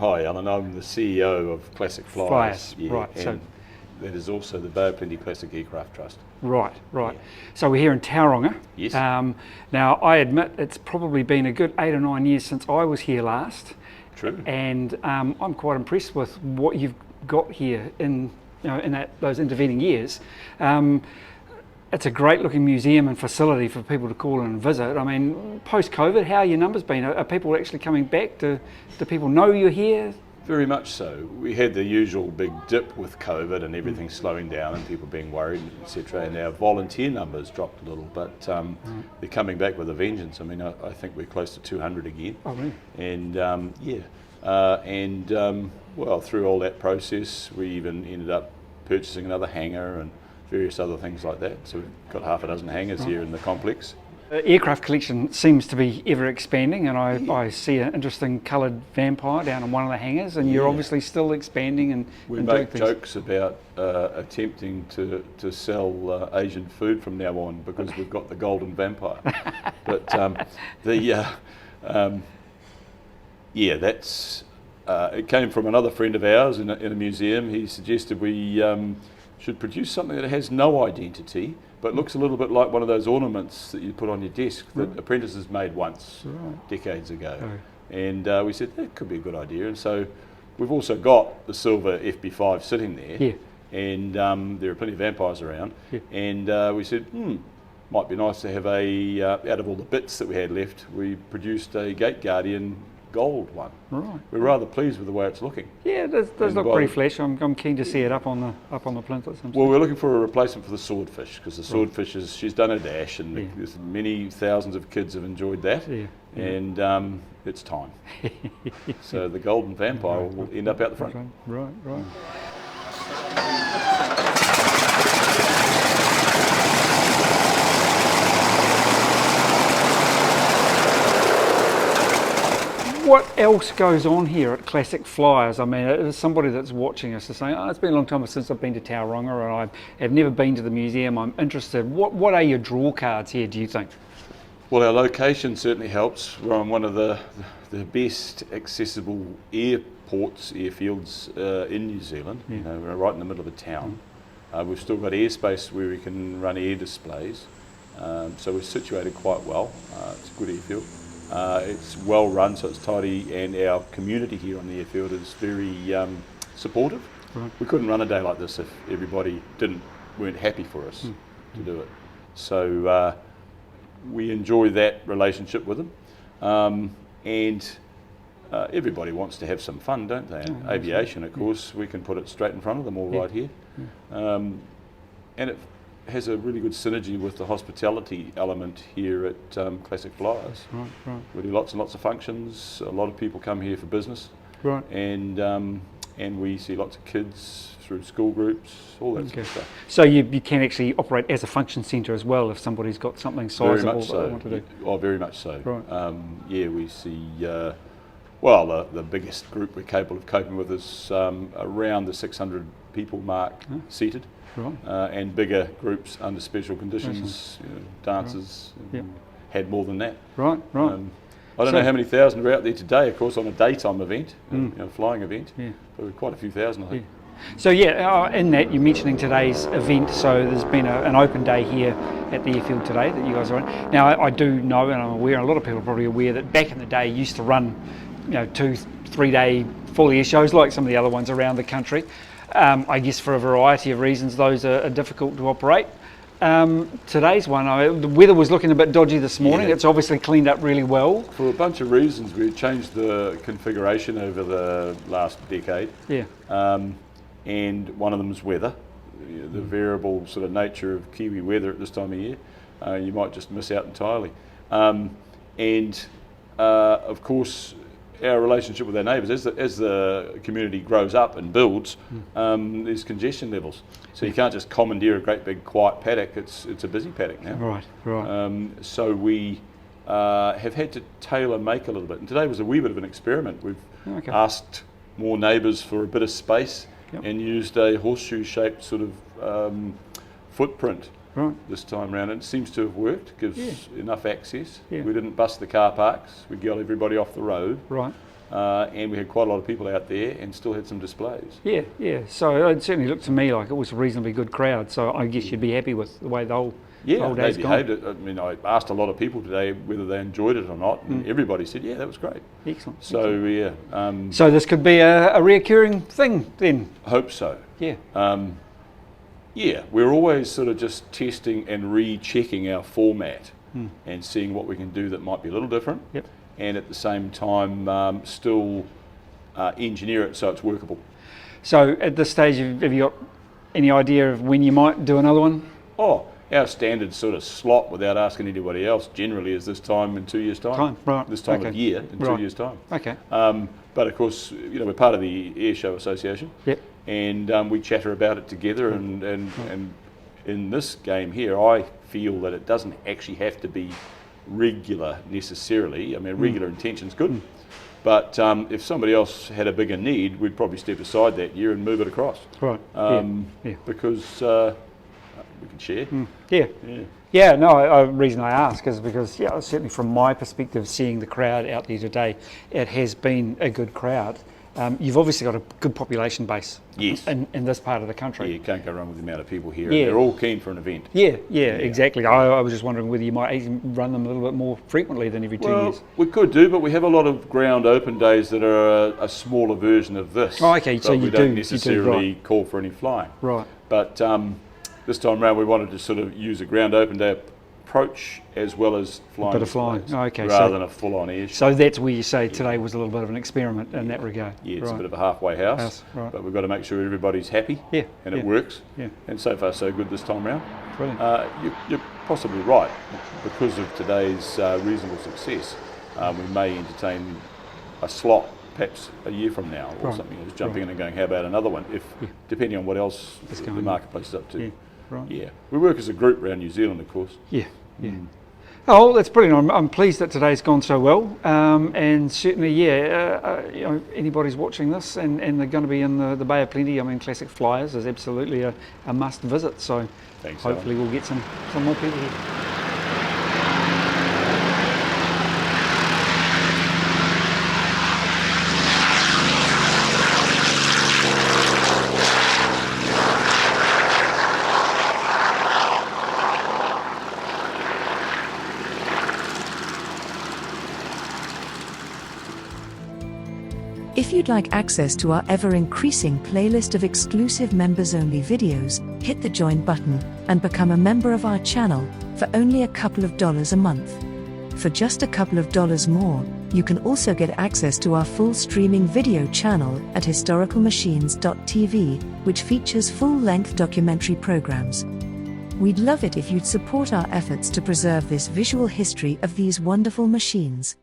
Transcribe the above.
Hi, Alan. I'm the CEO of Classic Flyers. Yeah, right. And So that is also the Bay of Plenty Classic Aircraft Trust. right. Yeah. So we're here in Tauranga. Yes. Now I admit it's probably been a good 8 or 9 years since I was here last. True. And I'm quite impressed with what you've got here in those intervening years. It's a great looking museum and facility for people to call in and visit. I mean, post-COVID, how are your numbers been? Are people actually coming back? Do people know you're here? Very much so. We had the usual big dip with COVID and everything slowing down and people being worried, etc. And our volunteer numbers dropped a little, but they're coming back with a vengeance. I mean, I think we're close to 200 again. Oh, really? And well, through all that process, we even ended up purchasing another hangar and various other things like that. So we've got half a dozen hangars here in the complex. The aircraft collection seems to be ever expanding, and I see an interesting coloured Vampire down in one of the hangars, and you're obviously still expanding and we and make doing jokes about attempting to sell Asian food from now on because we've got the golden Vampire. But that's it came from another friend of ours in a museum. He suggested we should produce something that has no identity but looks a little bit like one of those ornaments that you put on your desk that apprentices made once decades ago. And we said that could be a good idea, and so we've also got the silver FB5 sitting there, and there are plenty of Vampires around, and we said might be nice to have out of all the bits that we had left, we produced a Gate Guardian gold one. Right. We're rather pleased with the way it's looking. Yeah, it does look pretty flash. I'm keen to see it up on the plinth at some stage. Well, we're looking for a replacement for the Swordfish because the Swordfish she's done a dash, and there's many thousands of kids have enjoyed that, and it's time. So the golden Vampire will end up out the front. Right. What else goes on here at Classic Flyers? I mean, as somebody that's watching us is saying, it's been a long time since I've been to Tauranga, and I have never been to the museum. I'm interested. What are your draw cards here, do you think? Well, our location certainly helps. We're on one of the best accessible airfields in New Zealand. You know, we're right in the middle of a town. We've still got airspace where we can run air displays. So we're situated quite well. It's a good airfield. It's well run, so it's tidy, and our community here on the airfield is very supportive. Right. We couldn't run a day like this if everybody weren't happy for us to do it. So we enjoy that relationship with them, and everybody wants to have some fun, don't they? And aviation, of course, we can put it straight in front of them all right here, and it has a really good synergy with the hospitality element here at Classic Flyers. Right. We do lots and lots of functions. A lot of people come here for business. Right. And we see lots of kids through school groups, all that sort of stuff. So you can actually operate as a function centre as well if somebody's got something sizable that they want to do. Oh, very much so. Right. We see. The biggest group we're capable of coping with is around the 600 people mark seated. Right. And bigger groups under special conditions, dancers, had more than that. Right. I don't know how many thousand are out there today, of course, on a daytime event, flying event, but we're quite a few thousand, I think. So in that you're mentioning today's event, so there's been an open day here at the airfield today that you guys are on. Now I do know, and I'm aware, and a lot of people are probably aware, that back in the day you used to run 2-3 day full air shows like some of the other ones around the country. I guess for a variety of reasons those are difficult to operate. Today's one, the weather was looking a bit dodgy this morning. It's obviously cleaned up really well. For a bunch of reasons, we've changed the configuration over the last decade. And one of them is weather, the variable sort of nature of Kiwi weather at this time of year. You might just miss out entirely. Of course, our relationship with our neighbours, as the community grows up and builds, there's congestion levels. So you can't just commandeer a great big quiet paddock. It's a busy paddock now. Right. So we have had to tailor make a little bit. And today was a wee bit of an experiment. We've asked more neighbours for a bit of space and used a horseshoe-shaped sort of footprint this time round, and it seems to have worked. Gives enough access. We didn't bust the car parks. We got everybody off the road. and we had quite a lot of people out there and still had some displays. Yeah, yeah. So it certainly looked to me like it was a reasonably good crowd. So I guess you'd be happy with the way the whole day's they gone. behaved. I mean, I asked a lot of people today whether they enjoyed it or not, and everybody said, yeah, that was great. Excellent. So, yeah. So this could be a reoccurring thing then? I hope so. Yeah. Yeah, we're always sort of just testing and rechecking our format and seeing what we can do that might be a little different. Yep. And at the same time still engineer it so it's workable. So at this stage, have you got any idea of when you might do another one? Oh, our standard sort of slot without asking anybody else generally is this time in 2 years' time. Right. This time Okay. of year in 2 years' time. Okay. But of course, you know, we're part of the Air Show Association. Yep. And we chatter about it together, and in this game here, I feel that it doesn't actually have to be regular necessarily. I mean, regular intention's good, but if somebody else had a bigger need, we'd probably step aside that year and move it across. Right. Because we can share. Yeah. Yeah, no, the reason I ask is because, certainly from my perspective, seeing the crowd out there today, it has been a good crowd. You've obviously got a good population base in this part of the country. Yeah, you can't go wrong with the amount of people here. Yeah. And they're all keen for an event. Yeah, exactly. I was just wondering whether you might even run them a little bit more frequently than every 2 years. We could do, but we have a lot of ground open days that are a smaller version of this. Oh, okay, so we don't necessarily call for any flying. Right. But this time around, we wanted to sort of use a ground open day approach as well as flying. A bit of flying. Oh, okay. Rather than a full-on air show. So that's where you say today was a little bit of an experiment in that regard. Yeah, it's a bit of a halfway house, right. but we've got to make sure everybody's happy and it works. Yeah. And so far, so good this time round. Brilliant. You're possibly right. Because of today's reasonable success, we may entertain a slot perhaps a year from now or something. Just jumping in and going, how about another one? Depending on what else the marketplace is up to. Yeah. Right. Yeah, we work as a group around New Zealand, of course. Yeah. Oh, that's brilliant. I'm pleased that today's gone so well, and certainly, anybody's watching this and they're going to be in the Bay of Plenty. I mean, Classic Flyers is absolutely a must visit. So thanks, hopefully we'll get some more people here. If you'd like access to our ever-increasing playlist of exclusive members-only videos, hit the join button and become a member of our channel for only a couple of dollars a month. For just a couple of dollars more, you can also get access to our full streaming video channel at historicalmachines.tv, which features full-length documentary programs. We'd love it if you'd support our efforts to preserve this visual history of these wonderful machines.